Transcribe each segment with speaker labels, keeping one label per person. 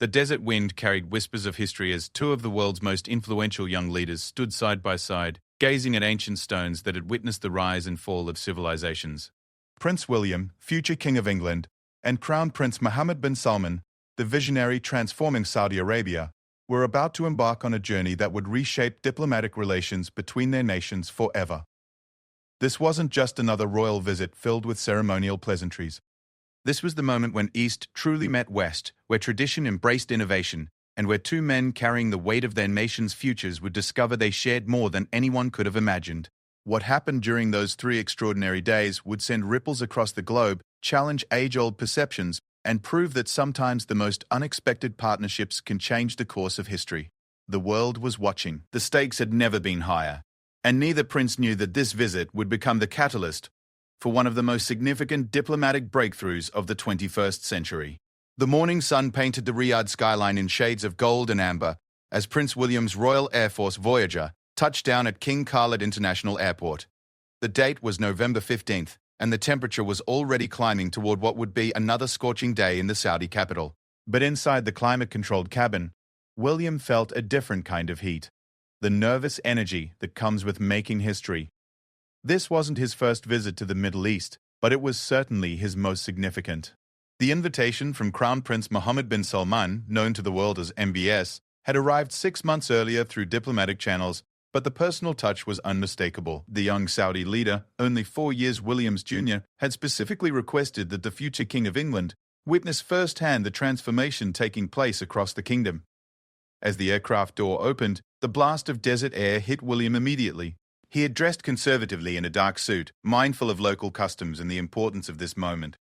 Speaker 1: The desert wind carried whispers of history as two of the world's most influential young leaders stood side by side, gazing at ancient stones that had witnessed the rise and fall of civilizations. Prince William, future King of England, and Crown Prince Mohammed bin Salman, the visionary transforming Saudi Arabia, were about to embark on a journey that would reshape diplomatic relations between their nations forever. This wasn't just another royal visit filled with ceremonial pleasantries. This was the moment when East truly met West, where tradition embraced innovation, and where two men carrying the weight of their nation's futures would discover they shared more than anyone could have imagined. What happened during those 3 extraordinary days would send ripples across the globe, challenge age-old perceptions, and prove that sometimes the most unexpected partnerships can change the course of history. The world was watching. The stakes had never been higher, and neither prince knew that this visit would become the catalyst for one of the most significant diplomatic breakthroughs of the 21st century. The morning sun painted the Riyadh skyline in shades of gold and amber as Prince William's Royal Air Force Voyager touched down at King Khalid International Airport. The date was November 15th, and the temperature was already climbing toward what would be another scorching day in the Saudi capital. But inside the climate-controlled cabin, William felt a different kind of heat. The nervous energy that comes with making history. This wasn't his first visit to the Middle East, but it was certainly his most significant. The invitation from Crown Prince Mohammed bin Salman, known to the world as MBS, had arrived 6 months earlier through diplomatic channels, but the personal touch was unmistakable. The young Saudi leader, only 4 years William's junior, had specifically requested that the future King of England witness firsthand the transformation taking place across the kingdom. As the aircraft door opened, the blast of desert air hit William immediately. He had dressed conservatively in a dark suit, mindful of local customs and the importance of this moment.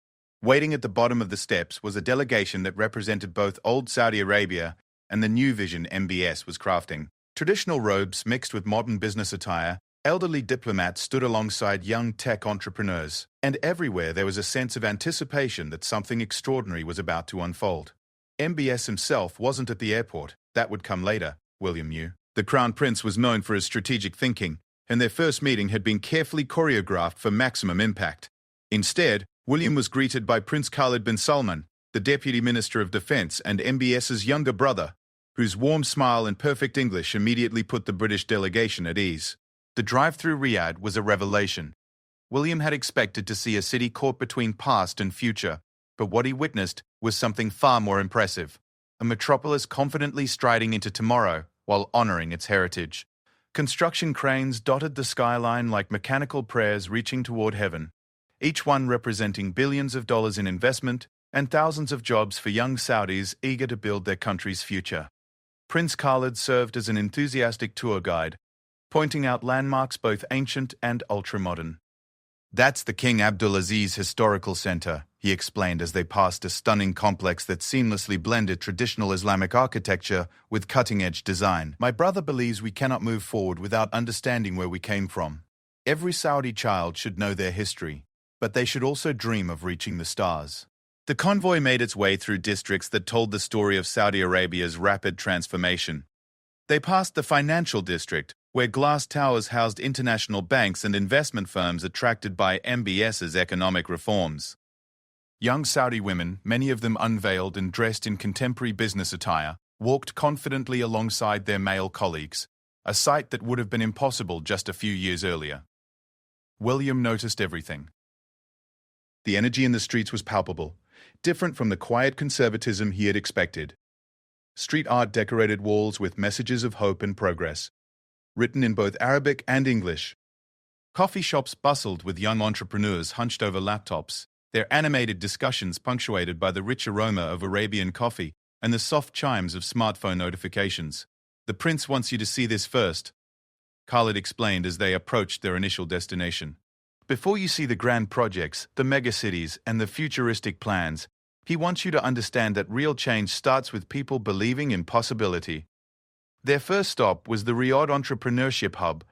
Speaker 1: Waiting at the bottom of the steps was a delegation that represented both old Saudi Arabia and the new vision MBS was crafting. Traditional robes mixed with modern business attire, elderly diplomats stood alongside young tech entrepreneurs, and everywhere there was a sense of anticipation that something extraordinary was about to unfold. MBS himself wasn't at the airport. That would come later, William knew. The Crown Prince was known for his strategic thinking, and their first meeting had been carefully choreographed for maximum impact. Instead, William was greeted by Prince Khalid bin Salman, the Deputy Minister of Defense and MBS's younger brother, whose warm smile and perfect English immediately put the British delegation at ease. The drive through Riyadh was a revelation. William had expected to see a city caught between past and future, but what he witnessed was something far more impressive. A metropolis confidently striding into tomorrow while honoring its heritage. Construction cranes dotted the skyline like mechanical prayers reaching toward heaven, each one representing billions of dollars in investment and thousands of jobs for young Saudis eager to build their country's future. Prince Khalid served as an enthusiastic tour guide, pointing out landmarks both ancient and ultra-modern. "That's the King Abdulaziz Historical Center," he explained as they passed a stunning complex that seamlessly blended traditional Islamic architecture with cutting-edge design. "My brother believes we cannot move forward without understanding where we came from. Every Saudi child should know their history, but they should also dream of reaching the stars." The convoy made its way through districts that told the story of Saudi Arabia's rapid transformation. They passed the financial district, where glass towers housed international banks and investment firms attracted by MBS's economic reforms. Young Saudi women, many of them unveiled and dressed in contemporary business attire, walked confidently alongside their male colleagues, a sight that would have been impossible just a few years earlier. William noticed everything. The energy in the streets was palpable, different from the quiet conservatism he had expected. Street art decorated walls with messages of hope and progress, written in both Arabic and English. Coffee shops bustled with young entrepreneurs hunched over laptops, their animated discussions punctuated by the rich aroma of Arabian coffee and the soft chimes of smartphone notifications. "The prince wants you to see this first," Khalid explained as they approached their initial destination. "Before you see the grand projects, the megacities, and the futuristic plans, he wants you to understand that real change starts with people believing in possibility." Their first stop was the Riyadh Entrepreneurship Hub,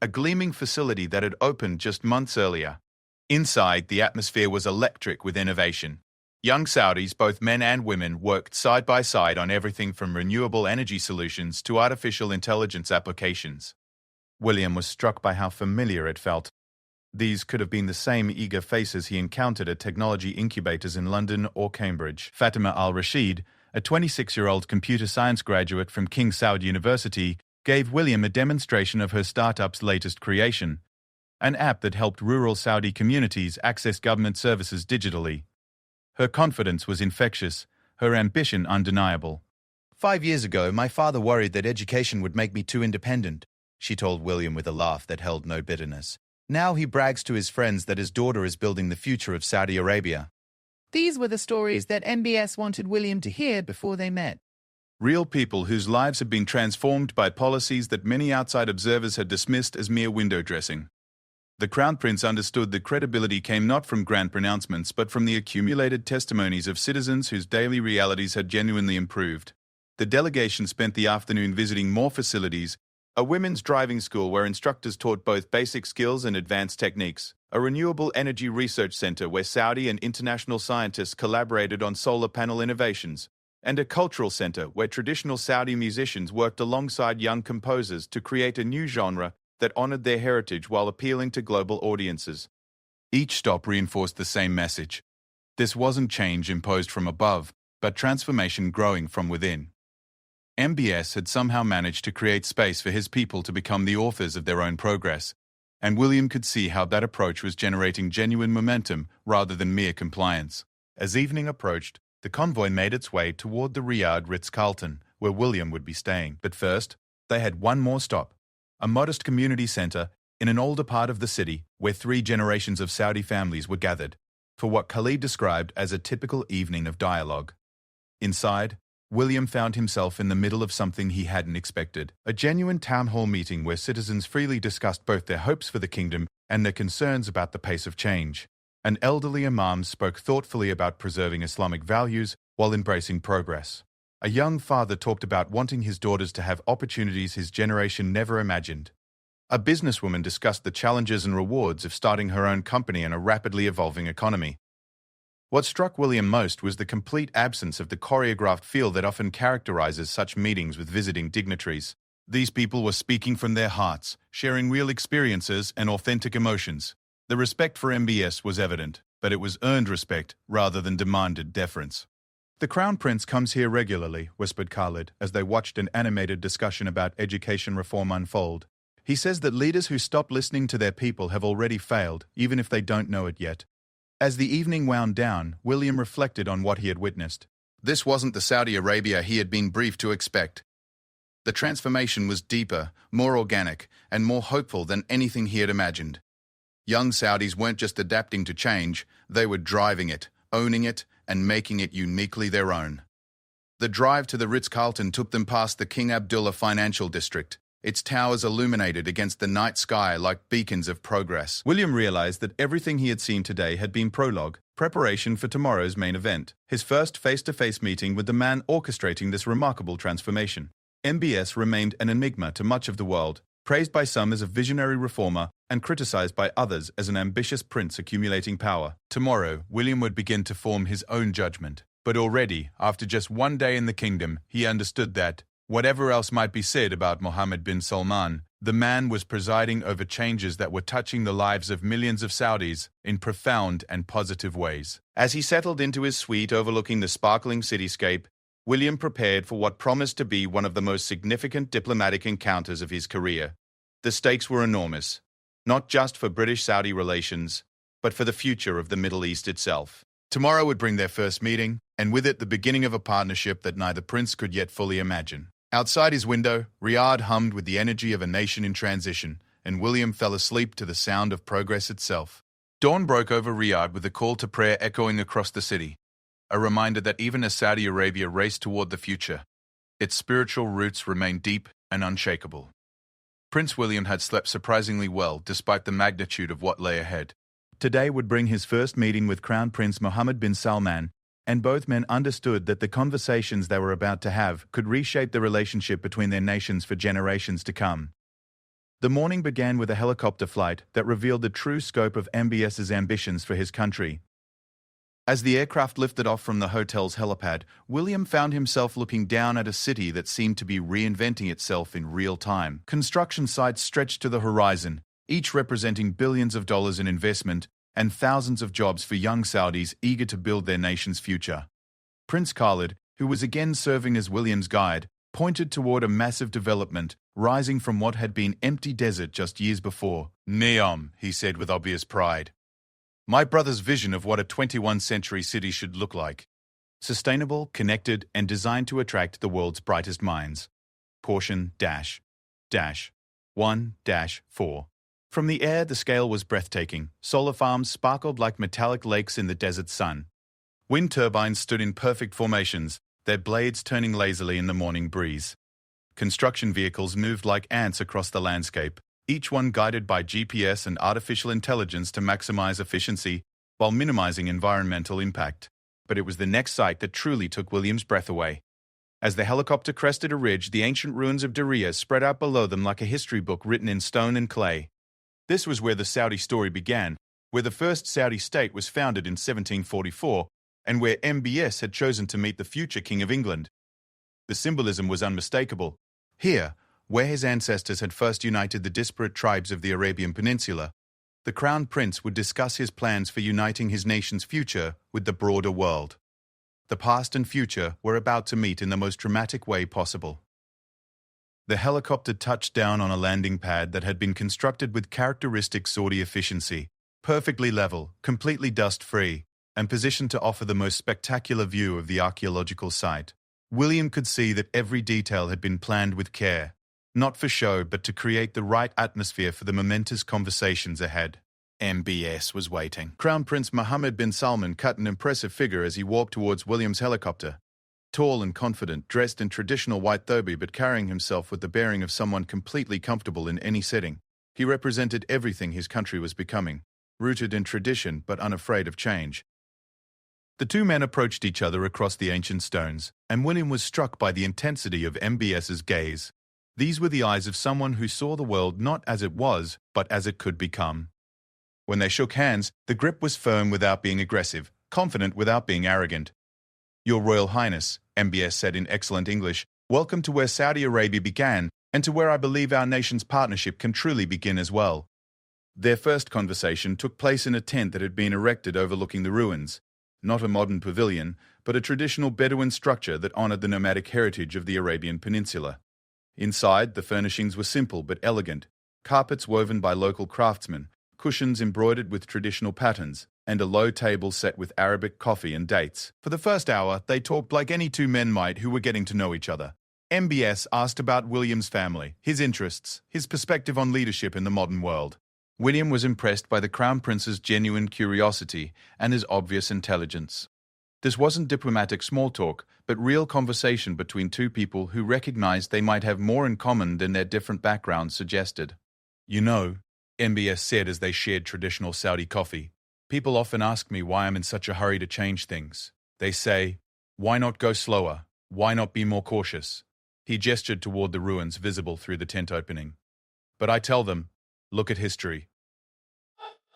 Speaker 1: a gleaming facility that had opened just months earlier. Inside, the atmosphere was electric with innovation. Young Saudis, both men and women, worked side by side on everything from renewable energy solutions to artificial intelligence applications. William was struck by how familiar it felt. These could have been the same eager faces he encountered at technology incubators in London or Cambridge. Fatima al-Rashid, a 26-year-old computer science graduate from King Saud University, gave William a demonstration of her startup's latest creation, an app that helped rural Saudi communities access government services digitally. Her confidence was infectious, her ambition undeniable.
Speaker 2: 5 years ago, my father worried that education would make me too independent, she told William with a laugh that held no bitterness. Now he brags to his friends that his daughter is building the future of Saudi Arabia.
Speaker 3: These were the stories that MBS wanted William to hear before they met.
Speaker 1: Real people whose lives had been transformed by policies that many outside observers had dismissed as mere window dressing. The Crown Prince understood that credibility came not from grand pronouncements but from the accumulated testimonies of citizens whose daily realities had genuinely improved. The delegation spent the afternoon visiting more facilities, a women's driving school where instructors taught both basic skills and advanced techniques, a renewable energy research center where Saudi and international scientists collaborated on solar panel innovations, and a cultural center where traditional Saudi musicians worked alongside young composers to create a new genre that honored their heritage while appealing to global audiences. Each stop reinforced the same message. This wasn't change imposed from above, but transformation growing from within. MBS had somehow managed to create space for his people to become the authors of their own progress, and William could see how that approach was generating genuine momentum rather than mere compliance. As evening approached, the convoy made its way toward the Riyadh Ritz-Carlton, where William would be staying. But first, they had one more stop, a modest community center in an older part of the city where 3 generations of Saudi families were gathered for what Khalid described as a typical evening of dialogue. Inside, William found himself in the middle of something he hadn't expected, a genuine town hall meeting where citizens freely discussed both their hopes for the kingdom and their concerns about the pace of change. An elderly imam spoke thoughtfully about preserving Islamic values while embracing progress. A young father talked about wanting his daughters to have opportunities his generation never imagined. A businesswoman discussed the challenges and rewards of starting her own company in a rapidly evolving economy. What struck William most was the complete absence of the choreographed feel that often characterizes such meetings with visiting dignitaries. These people were speaking from their hearts, sharing real experiences and authentic emotions. The respect for MBS was evident, but it was earned respect rather than demanded deference. "The Crown Prince comes here regularly," whispered Khalid as they watched an animated discussion about education reform unfold. "He says that leaders who stop listening to their people have already failed, even if they don't know it yet." As the evening wound down, William reflected on what he had witnessed. This wasn't the Saudi Arabia he had been briefed to expect. The transformation was deeper, more organic, and more hopeful than anything he had imagined. Young Saudis weren't just adapting to change, they were driving it, owning it, and making it uniquely their own. The drive to the Ritz-Carlton took them past the King Abdullah Financial District, its towers illuminated against the night sky like beacons of progress. William realized that everything he had seen today had been prologue, preparation for tomorrow's main event, his first face-to-face meeting with the man orchestrating this remarkable transformation. MBS remained an enigma to much of the world, praised by some as a visionary reformer and criticized by others as an ambitious prince accumulating power. Tomorrow, William would begin to form his own judgment. But already, after just one day in the kingdom, he understood that, whatever else might be said about Mohammed bin Salman, the man was presiding over changes that were touching the lives of millions of Saudis in profound and positive ways. As he settled into his suite overlooking the sparkling cityscape, William prepared for what promised to be one of the most significant diplomatic encounters of his career. The stakes were enormous, not just for British-Saudi relations, but for the future of the Middle East itself. Tomorrow would bring their first meeting, and with it the beginning of a partnership that neither prince could yet fully imagine. Outside his window, Riyadh hummed with the energy of a nation in transition, and William fell asleep to the sound of progress itself. Dawn broke over Riyadh with a call to prayer echoing across the city, a reminder that even as Saudi Arabia raced toward the future, its spiritual roots remained deep and unshakable. Prince William had slept surprisingly well despite the magnitude of what lay ahead. Today would bring his first meeting with Crown Prince Mohammed bin Salman, and both men understood that the conversations they were about to have could reshape the relationship between their nations for generations to come. The morning began with a helicopter flight that revealed the true scope of MBS's ambitions for his country. As the aircraft lifted off from the hotel's helipad, William found himself looking down at a city that seemed to be reinventing itself in real time. Construction sites stretched to the horizon, each representing billions of dollars in investment and thousands of jobs for young Saudis eager to build their nation's future. Prince Khalid, who was again serving as William's guide, pointed toward a massive development rising from what had been empty desert just years before. "Neom," he said with obvious pride. "My brother's vision of what a 21st century city should look like. Sustainable, connected, and designed to attract the world's brightest minds. Portion -1-4. From the air, the scale was breathtaking. Solar farms sparkled like metallic lakes in the desert sun. Wind turbines stood in perfect formations, their blades turning lazily in the morning breeze. Construction vehicles moved like ants across the landscape, each one guided by GPS and artificial intelligence to maximize efficiency while minimizing environmental impact. But it was the next sight that truly took William's breath away. As the helicopter crested a ridge, the ancient ruins of Diriyah spread out below them like a history book written in stone and clay. This was where the Saudi story began, where the first Saudi state was founded in 1744, and where MBS had chosen to meet the future King of England. The symbolism was unmistakable. Here, where his ancestors had first united the disparate tribes of the Arabian Peninsula, the Crown Prince would discuss his plans for uniting his nation's future with the broader world. The past and future were about to meet in the most dramatic way possible. The helicopter touched down on a landing pad that had been constructed with characteristic Saudi efficiency, perfectly level, completely dust-free, and positioned to offer the most spectacular view of the archaeological site. William could see that every detail had been planned with care, not for show but to create the right atmosphere for the momentous conversations ahead. MBS was waiting. Crown Prince Mohammed bin Salman cut an impressive figure as he walked towards William's helicopter. Tall and confident, dressed in traditional white thobe but carrying himself with the bearing of someone completely comfortable in any setting. He represented everything his country was becoming, rooted in tradition but unafraid of change. The two men approached each other across the ancient stones, and William was struck by the intensity of MBS's gaze. These were the eyes of someone who saw the world not as it was, but as it could become. When they shook hands, the grip was firm without being aggressive, confident without being arrogant. "Your Royal Highness," MBS said in excellent English, "welcome to where Saudi Arabia began, and to where I believe our nation's partnership can truly begin as well." Their first conversation took place in a tent that had been erected overlooking the ruins. Not a modern pavilion, but a traditional Bedouin structure that honored the nomadic heritage of the Arabian Peninsula. Inside, the furnishings were simple but elegant, carpets woven by local craftsmen, cushions embroidered with traditional patterns, and a low table set with Arabic coffee and dates. For the first hour, they talked like any two men might who were getting to know each other. MBS asked about William's family, his interests, his perspective on leadership in the modern world. William was impressed by the Crown Prince's genuine curiosity and his obvious intelligence. This wasn't diplomatic small talk, but real conversation between two people who recognized they might have more in common than their different backgrounds suggested. "You know," MBS said as they shared traditional Saudi coffee, "people often ask me why I'm in such a hurry to change things. They say, why not go slower? Why not be more cautious?" He gestured toward the ruins visible through the tent opening. "But I tell them, look at history.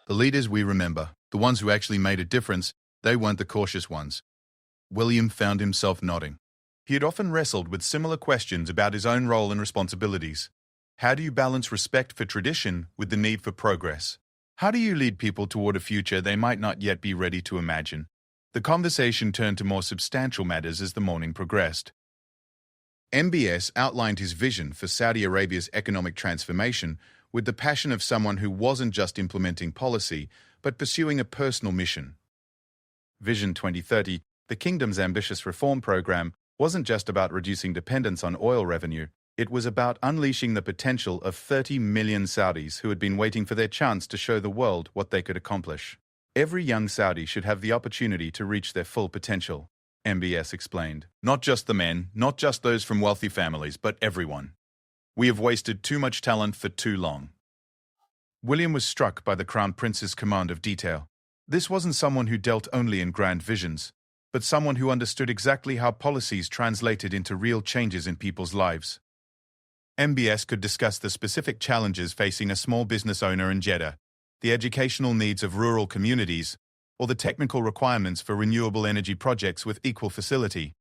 Speaker 1: The leaders we remember, the ones who actually made a difference, they weren't the cautious ones." William found himself nodding. He had often wrestled with similar questions about his own role and responsibilities. How do you balance respect for tradition with the need for progress? How do you lead people toward a future they might not yet be ready to imagine? The conversation turned to more substantial matters as the morning progressed. MBS outlined his vision for Saudi Arabia's economic transformation with the passion of someone who wasn't just implementing policy, but pursuing a personal mission. Vision 2030, the kingdom's ambitious reform program, wasn't just about reducing dependence on oil revenue. It was about unleashing the potential of 30 million Saudis who had been waiting for their chance to show the world what they could accomplish. Every young Saudi should have the opportunity to reach their full potential, MBS explained. Not just the men, not just those from wealthy families, but everyone. We have wasted too much talent for too long. William was struck by the Crown Prince's command of detail. This wasn't someone who dealt only in grand visions, but someone who understood exactly how policies translated into real changes in people's lives. MBS could discuss the specific challenges facing a small business owner in Jeddah, the educational needs of rural communities, or the technical requirements for renewable energy projects with equal facility.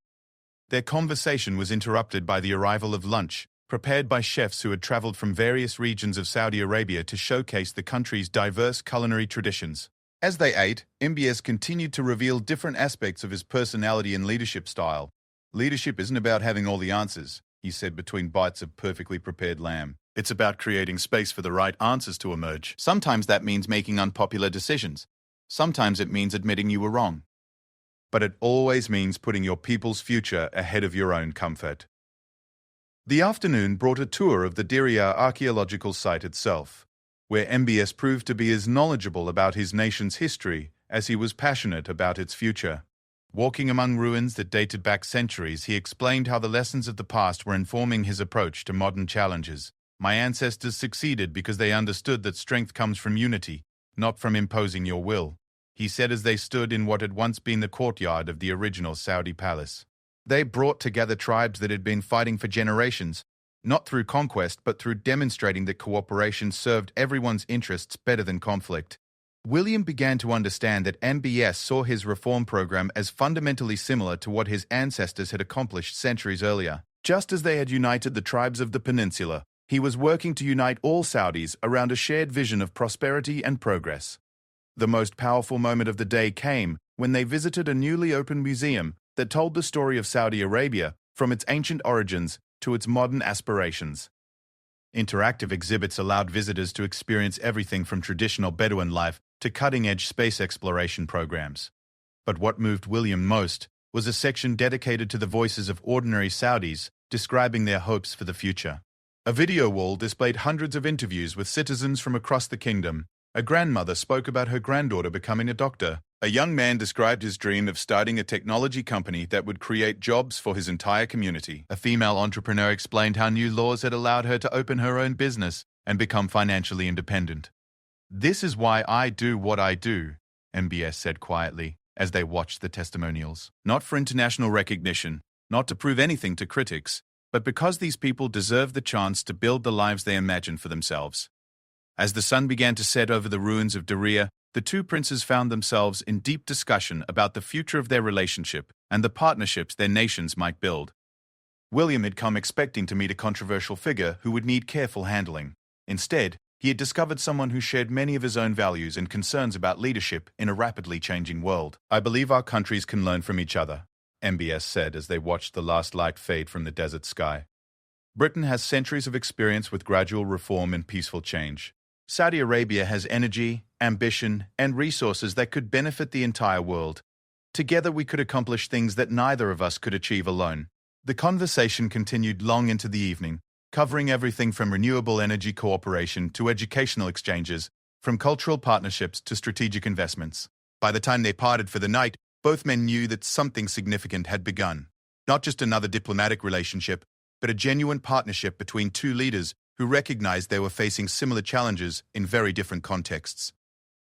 Speaker 1: Their conversation was interrupted by the arrival of lunch, prepared by chefs who had traveled from various regions of Saudi Arabia to showcase the country's diverse culinary traditions. As they ate, MBS continued to reveal different aspects of his personality and leadership style. Leadership isn't about having all the answers, he said between bites of perfectly prepared lamb. It's about creating space for the right answers to emerge. Sometimes that means making unpopular decisions. Sometimes it means admitting you were wrong. But it always means putting your people's future ahead of your own comfort. The afternoon brought a tour of the Diriyah archaeological site itself, where MBS proved to be as knowledgeable about his nation's history as he was passionate about its future. Walking among ruins that dated back centuries, he explained how the lessons of the past were informing his approach to modern challenges. My ancestors succeeded because they understood that strength comes from unity, not from imposing your will, he said as they stood in what had once been the courtyard of the original Saudi palace. They brought together tribes that had been fighting for generations, not through conquest but through demonstrating that cooperation served everyone's interests better than conflict. William began to understand that MBS saw his reform program as fundamentally similar to what his ancestors had accomplished centuries earlier. Just as they had united the tribes of the peninsula, he was working to unite all Saudis around a shared vision of prosperity and progress. The most powerful moment of the day came when they visited a newly opened museum that told the story of Saudi Arabia from its ancient origins to its modern aspirations. Interactive exhibits allowed visitors to experience everything from traditional Bedouin life to cutting-edge space exploration programs. But what moved William most was a section dedicated to the voices of ordinary Saudis describing their hopes for the future. A video wall displayed hundreds of interviews with citizens from across the kingdom. A grandmother spoke about her granddaughter becoming a doctor. A young man described his dream of starting a technology company that would create jobs for his entire community. A female entrepreneur explained how new laws had allowed her to open her own business and become financially independent. "This is why I do what I do," MBS said quietly as they watched the testimonials. Not for international recognition, not to prove anything to critics, but because these people deserve the chance to build the lives they imagine for themselves. As the sun began to set over the ruins of Diriyah, the two princes found themselves in deep discussion about the future of their relationship and the partnerships their nations might build. William had come expecting to meet a controversial figure who would need careful handling. Instead, he had discovered someone who shared many of his own values and concerns about leadership in a rapidly changing world. "I believe our countries can learn from each other," MBS said as they watched the last light fade from the desert sky. "Britain has centuries of experience with gradual reform and peaceful change. Saudi Arabia has energy, ambition, and resources that could benefit the entire world. Together we could accomplish things that neither of us could achieve alone." The conversation continued long into the evening, covering everything from renewable energy cooperation to educational exchanges, from cultural partnerships to strategic investments. By the time they parted for the night, both men knew that something significant had begun. Not just another diplomatic relationship, but a genuine partnership between two leaders who recognized they were facing similar challenges in very different contexts.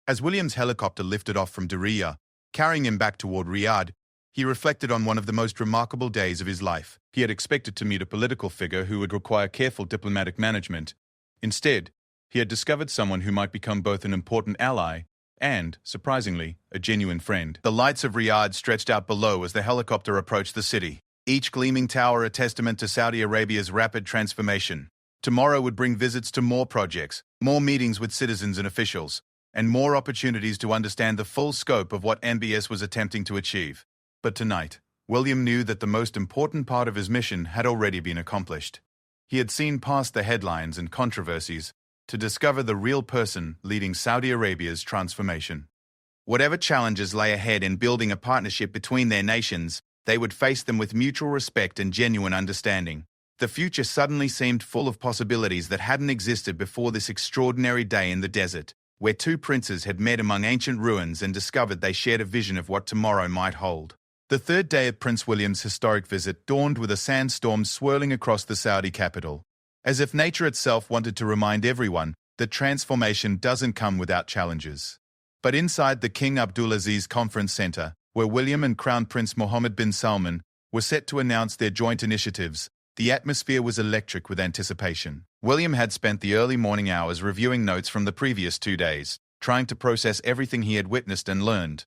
Speaker 1: As William's helicopter lifted off from Diriyah, carrying him back toward Riyadh, he reflected on one of the most remarkable days of his life. He had expected to meet a political figure who would require careful diplomatic management. Instead, he had discovered someone who might become both an important ally and, surprisingly, a genuine friend. The lights of Riyadh stretched out below as the helicopter approached the city, each gleaming tower a testament to Saudi Arabia's rapid transformation. Tomorrow would bring visits to more projects, more meetings with citizens and officials, and more opportunities to understand the full scope of what MBS was attempting to achieve. But tonight, William knew that the most important part of his mission had already been accomplished. He had seen past the headlines and controversies to discover the real person leading Saudi Arabia's transformation. Whatever challenges lay ahead in building a partnership between their nations, they would face them with mutual respect and genuine understanding. The future suddenly seemed full of possibilities that hadn't existed before this extraordinary day in the desert, where two princes had met among ancient ruins and discovered they shared a vision of what tomorrow might hold. The third day of Prince William's historic visit dawned with a sandstorm swirling across the Saudi capital, as if nature itself wanted to remind everyone that transformation doesn't come without challenges. But inside the King Abdulaziz Conference Center, where William and Crown Prince Mohammed bin Salman were set to announce their joint initiatives, the atmosphere was electric with anticipation. William had spent the early morning hours reviewing notes from the previous 2 days, trying to process everything he had witnessed and learned.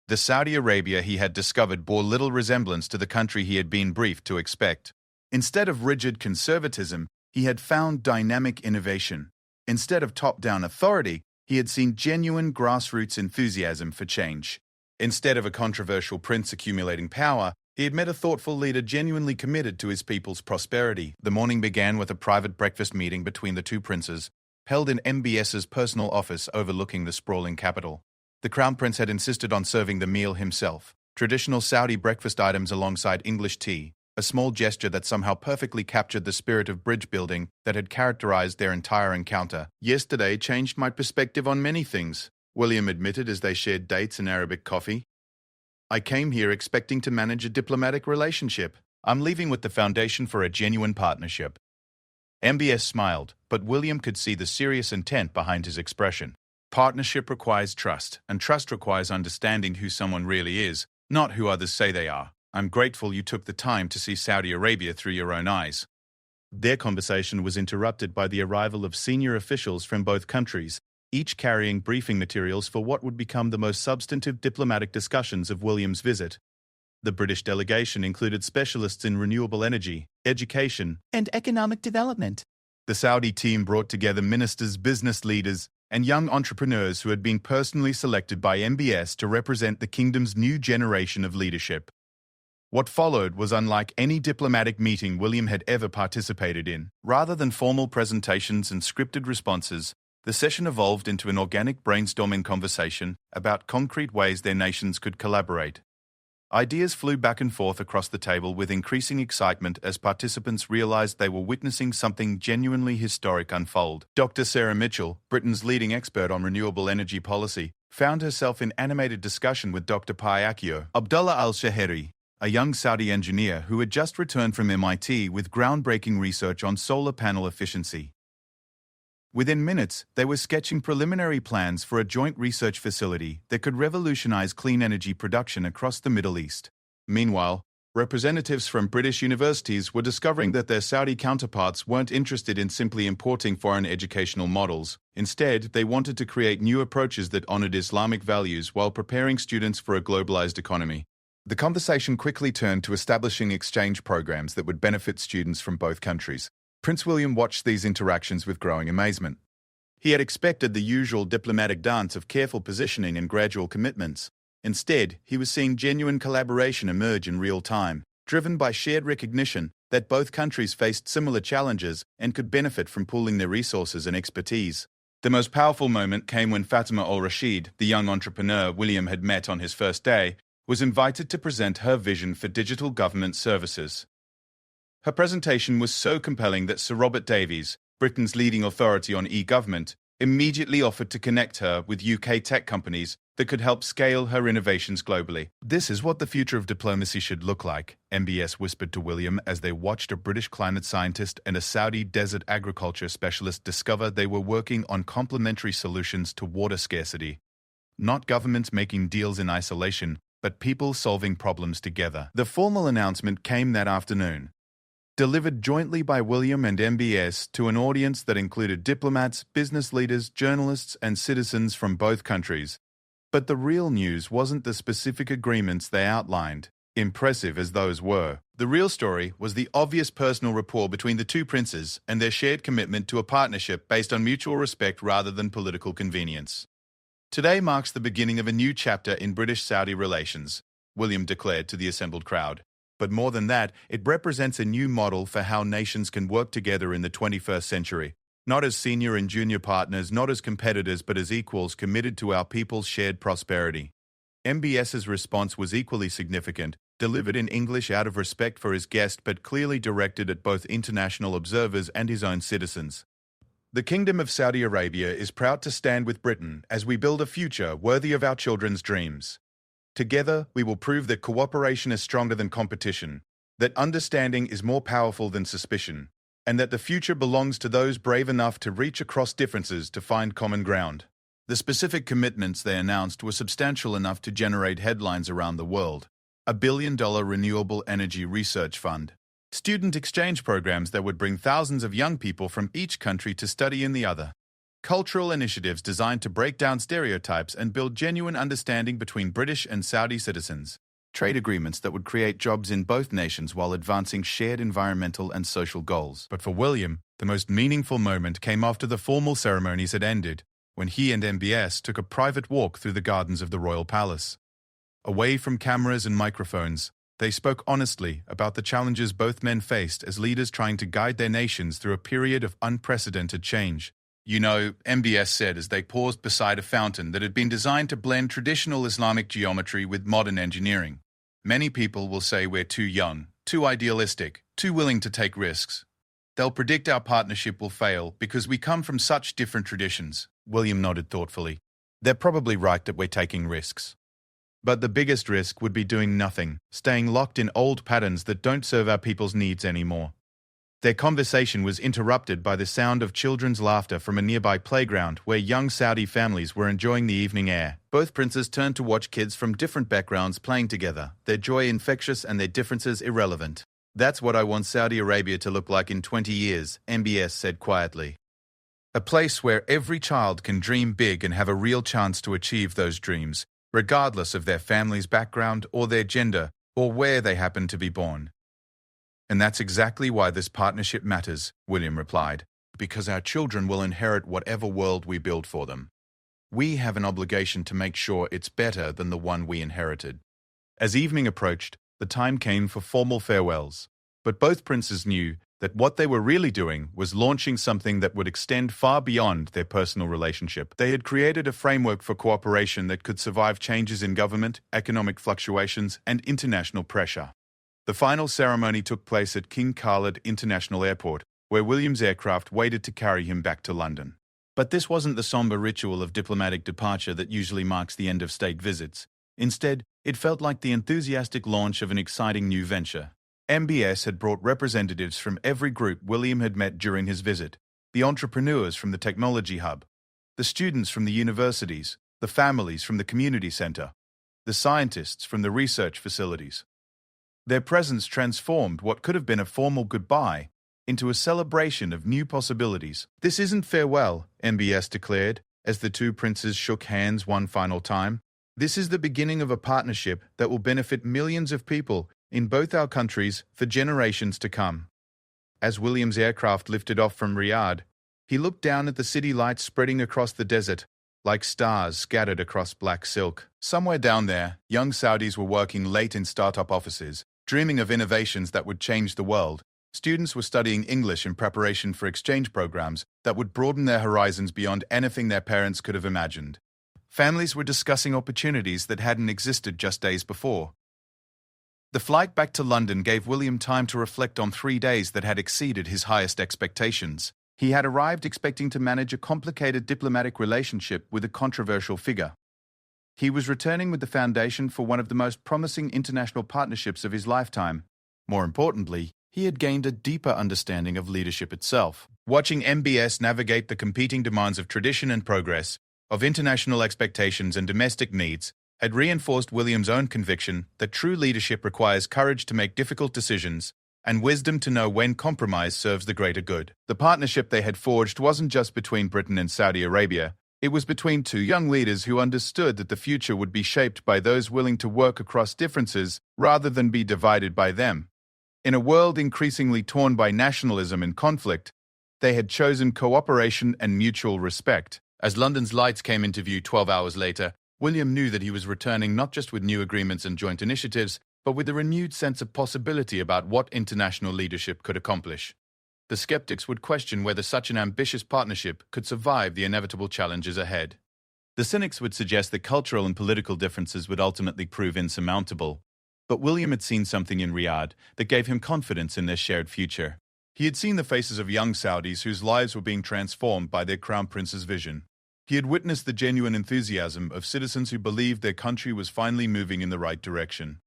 Speaker 1: The Saudi Arabia he had discovered bore little resemblance to the country he had been briefed to expect. Instead of rigid conservatism, he had found dynamic innovation. Instead of top-down authority, he had seen genuine grassroots enthusiasm for change. Instead of a controversial prince accumulating power, He had met a thoughtful leader genuinely committed to his people's prosperity. The morning began with a private breakfast meeting between the two princes, held in MBS's personal office overlooking the sprawling capital. The Crown Prince had insisted on serving the meal himself, traditional Saudi breakfast items alongside English tea, a small gesture that somehow perfectly captured the spirit of bridge building that had characterized their entire encounter. "Yesterday changed my perspective on many things," William admitted as they shared dates and Arabic coffee. "I came here expecting to manage a diplomatic relationship. I'm leaving with the foundation for a genuine partnership." MBS smiled, but William could see the serious intent behind his expression. Partnership requires trust, and trust requires understanding who someone really is, not who others say they are. "I'm grateful you took the time to see Saudi Arabia through your own eyes." Their conversation was interrupted by the arrival of senior officials from both countries, each carrying briefing materials for what would become the most substantive diplomatic discussions of William's visit. The British delegation included specialists in renewable energy, education,
Speaker 3: and economic development.
Speaker 1: The Saudi team brought together ministers, business leaders, and young entrepreneurs who had been personally selected by MBS to represent the kingdom's new generation of leadership. What followed was unlike any diplomatic meeting William had ever participated in. Rather than formal presentations and scripted responses, the session evolved into an organic brainstorming conversation about concrete ways their nations could collaborate. Ideas flew back and forth across the table with increasing excitement as participants realized they were witnessing something genuinely historic unfold. Dr. Sarah Mitchell, Britain's leading expert on renewable energy policy, found herself in animated discussion with Dr. Payakio Abdullah al-Shaheri, a young Saudi engineer who had just returned from MIT with groundbreaking research on solar panel efficiency. Within minutes, they were sketching preliminary plans for a joint research facility that could revolutionize clean energy production across the Middle East. Meanwhile, representatives from British universities were discovering that their Saudi counterparts weren't interested in simply importing foreign educational models. Instead, they wanted to create new approaches that honored Islamic values while preparing students for a globalized economy. The conversation quickly turned to establishing exchange programs that would benefit students from both countries. Prince William watched these interactions with growing amazement. He had expected the usual diplomatic dance of careful positioning and gradual commitments. Instead, he was seeing genuine collaboration emerge in real time, driven by shared recognition that both countries faced similar challenges and could benefit from pooling their resources and expertise. The most powerful moment came when Fatima al-Rashid, the young entrepreneur William had met on his first day, was invited to present her vision for digital government services. Her presentation was so compelling that Sir Robert Davies, Britain's leading authority on e-government, immediately offered to connect her with UK tech companies that could help scale her innovations globally. "This is what the future of diplomacy should look like," MBS whispered to William as they watched a British climate scientist and a Saudi desert agriculture specialist discover they were working on complementary solutions to water scarcity. Not governments making deals in isolation, but people solving problems together. The formal announcement came that afternoon, delivered jointly by William and MBS to an audience that included diplomats, business leaders, journalists, and citizens from both countries. But the real news wasn't the specific agreements they outlined, impressive as those were. The real story was the obvious personal rapport between the two princes and their shared commitment to a partnership based on mutual respect rather than political convenience. "Today marks the beginning of a new chapter in British-Saudi relations," William declared to the assembled crowd. But more than that, it represents a new model for how nations can work together in the 21st century, not as senior and junior partners, not as competitors, but as equals committed to our people's shared prosperity. MBS's response was equally significant, delivered in English out of respect for his guest but clearly directed at both international observers and his own citizens. "The Kingdom of Saudi Arabia is proud to stand with Britain as we build a future worthy of our children's dreams. Together, we will prove that cooperation is stronger than competition, that understanding is more powerful than suspicion, and that the future belongs to those brave enough to reach across differences to find common ground." The specific commitments they announced were substantial enough to generate headlines around the world. $1 billion renewable energy research fund, student exchange programs that would bring thousands of young people from each country to study in the other, cultural initiatives designed to break down stereotypes and build genuine understanding between British and Saudi citizens, trade agreements that would create jobs in both nations while advancing shared environmental and social goals. But for William, the most meaningful moment came after the formal ceremonies had ended, when he and MBS took a private walk through the gardens of the royal palace. Away from cameras and microphones, They spoke honestly about the challenges both men faced as leaders trying to guide their nations through a period of unprecedented change. You know, MBS said as they paused beside a fountain that had been designed to blend traditional Islamic geometry with modern engineering. Many people will say we're too young, too idealistic, too willing to take risks. They'll predict our partnership will fail because we come from such different traditions. William nodded thoughtfully. They're probably right that we're taking risks. But the biggest risk would be doing nothing, staying locked in old patterns that don't serve our people's needs anymore. Their conversation was interrupted by the sound of children's laughter from a nearby playground where young Saudi families were enjoying the evening air. Both princes turned to watch kids from different backgrounds playing together, their joy infectious and their differences irrelevant. That's what I want Saudi Arabia to look like in 20 years, MBS said quietly. A place where every child can dream big and have a real chance to achieve those dreams, regardless of their family's background or their gender or where they happen to be born. And that's exactly why this partnership matters, William replied, because our children will inherit whatever world we build for them. We have an obligation to make sure it's better than the one we inherited. As evening approached, the time came for formal farewells, but both princes knew that what they were really doing was launching something that would extend far beyond their personal relationship. They had created a framework for cooperation that could survive changes in government, economic fluctuations, and international pressure. The final ceremony took place at King Khalid International Airport, where William's aircraft waited to carry him back to London. But this wasn't the somber ritual of diplomatic departure that usually marks the end of state visits. Instead, it felt like the enthusiastic launch of an exciting new venture. MBS had brought representatives from every group William had met during his visit, the entrepreneurs from the technology hub, the students from the universities, the families from the community center, the scientists from the research facilities. Their presence transformed what could have been a formal goodbye into a celebration of new possibilities. This isn't farewell, MBS declared, as the two princes shook hands one final time. This is the beginning of a partnership that will benefit millions of people in both our countries for generations to come. As William's aircraft lifted off from Riyadh, he looked down at the city lights spreading across the desert, like stars scattered across black silk. Somewhere down there, young Saudis were working late in startup offices, dreaming of innovations that would change the world. Students were studying English in preparation for exchange programs that would broaden their horizons beyond anything their parents could have imagined. Families were discussing opportunities that hadn't existed just days before. The flight back to London gave William time to reflect on 3 days that had exceeded his highest expectations. He had arrived expecting to manage a complicated diplomatic relationship with a controversial figure. He was returning with the foundation for one of the most promising international partnerships of his lifetime. More importantly, he had gained a deeper understanding of leadership itself. Watching MBS navigate the competing demands of tradition and progress, of international expectations and domestic needs, had reinforced William's own conviction that true leadership requires courage to make difficult decisions and wisdom to know when compromise serves the greater good. The partnership they had forged wasn't just between Britain and Saudi Arabia. It was between two young leaders who understood that the future would be shaped by those willing to work across differences rather than be divided by them. In a world increasingly torn by nationalism and conflict, they had chosen cooperation and mutual respect. As London's lights came into view 12 hours later, William knew that he was returning not just with new agreements and joint initiatives, but with a renewed sense of possibility about what international leadership could accomplish. The skeptics would question whether such an ambitious partnership could survive the inevitable challenges ahead. The cynics would suggest that cultural and political differences would ultimately prove insurmountable. But William had seen something in Riyadh that gave him confidence in their shared future. He had seen the faces of young Saudis whose lives were being transformed by their crown prince's vision. He had witnessed the genuine enthusiasm of citizens who believed their country was finally moving in the right direction.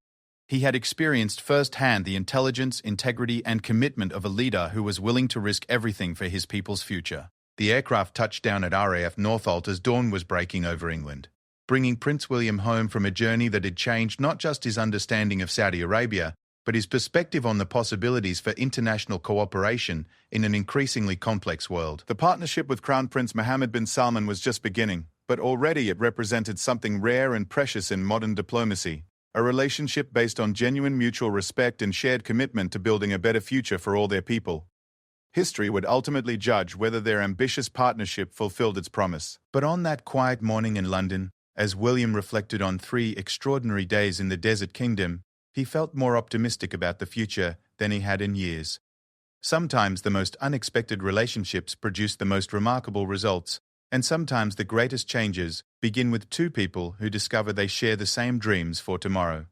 Speaker 1: He had experienced firsthand the intelligence, integrity, and commitment of a leader who was willing to risk everything for his people's future. The aircraft touched down at RAF Northolt as dawn was breaking over England, bringing Prince William home from a journey that had changed not just his understanding of Saudi Arabia, but his perspective on the possibilities for international cooperation in an increasingly complex world. The partnership with Crown Prince Mohammed bin Salman was just beginning, but already it represented something rare and precious in modern diplomacy. A relationship based on genuine mutual respect and shared commitment to building a better future for all their people. History would ultimately judge whether their ambitious partnership fulfilled its promise. But on that quiet morning in London, as William reflected on 3 extraordinary days in the Desert Kingdom,
Speaker 2: he felt more optimistic about the future than he had in years. Sometimes the most unexpected relationships produce the most remarkable results, and sometimes the greatest changes begin with two people who discover they share the same dreams for tomorrow.